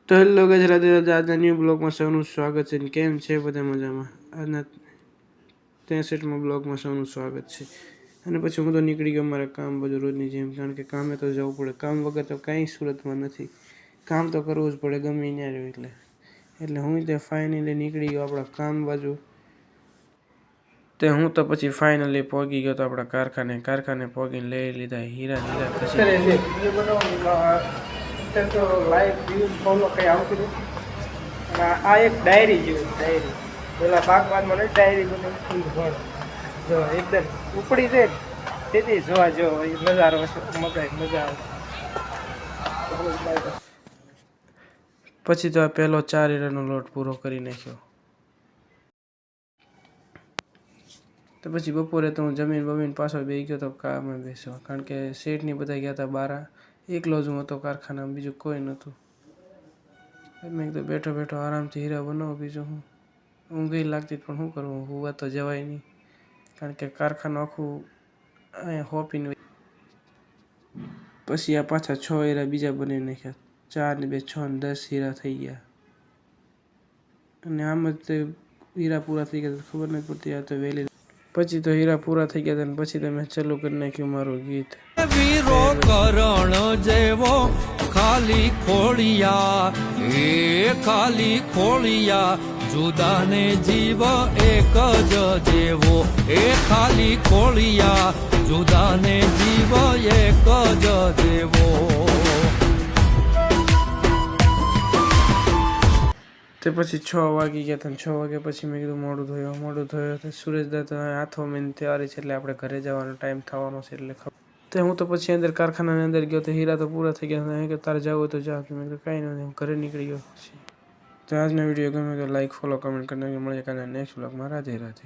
તો hello guys, Radhe Radhe. આજના new બ્લોગમાં સૌનું સ્વાગત છે। કેમ છે બધા મજામાં? આજના 63માં બ્લોગમાં સૌનું સ્વાગત છે। અને પછી હું તો નીકળી ગયો મારા કામ બધું રોજની જેમ, કારણ કે કામે તો જવું પડે। કામ વગર તો કાંઈ સુરતમાં નથી, કામ તો કરવું જ પડે ગમે ત્યાં રહ્યું એટલે હું તે ફાઇનલી નીકળી ગયો આપણા કામ બાજુ। તે હું તો પછી ફાઇનલી પહોંચી ગયો તો આપણા કારખાને પહોંચીને લઈ લીધા હીરા પછી તો લાઈવ વ્યૂ ફોલો કંઈ આવતું નથી। આ એક ડાયરી જેવું ડાયરી, પેલા બાગવાનમાં નથી ડાયરી બની જો એકદમ ઉપડી છે તેથી જોવા જો નજારો મજા આવે। પછી તો આ પહેલો 4 હીરાનો લોટ પૂરો કરી નાખ્યો। તો પછી બપોરે તો હું જમીન પાછો બેસી ગયો તો કામે બેસવા, કારણ કે શેઠની બધા ગયા હતા બહાર, એકલો જ હું હતો કારખાનામાં, બીજું કોઈ નહોતું। મેં કીધું બેઠો બેઠો આરામથી હીરા બનાવો, બીજું હું ઊંઘ લાગતી પણ શું કરવું, હોવા તો જવાય નહીં, કારણ કે કારખાનું આખું અહીંયા હોપીને પછી આ પાછા 6 હીરા બીજા બનાવી નાખ્યા। 4 ને 2 6 ને 10 હીરા થઈ ગયા। અને આમ જ તે હીરા પૂરા થઈ ગયા ખબર નથી પડતી, આ તો વહેલી પછી તો હીરા પૂરા થઈ ગયા અને પછી તો મેં ચાલુ કરી નાખ્યું મારું ગીત। વીરો કરણ જેવો ખાલી ખોળિયા, એ ખાલી ખોળિયા, જુદાને જીવ એક જ જેવો, એ ખાલી ખોળિયા, જુદાને જીવ એક જ જેવો। તે પછી 6 વાગી ગયા હતા, 6 વાગ્યા પછી મેં કીધું મોડું થયો તો સુરેશદા તો હાથો મેં તૈયારી છે એટલે આપણે ઘરે જવાનો ટાઈમ થવાનો છે એટલે તે હું તો પછી અંદર કારખાનાની અંદર ગયો તો હીરા તો પૂરા થઈ ગયા કે તારે જવું હોય તો જા, મેં કીધું કાંઈ નથી, હું ઘરે નીકળી ગયો પછી। તો આજનો વિડીયો ગમે તો લાઈક ફોલો કમેન્ટ કરી નાખજો। મળીએ કાલના નેક્સ્ટ બ્લોગમાં। રાધે રાધે।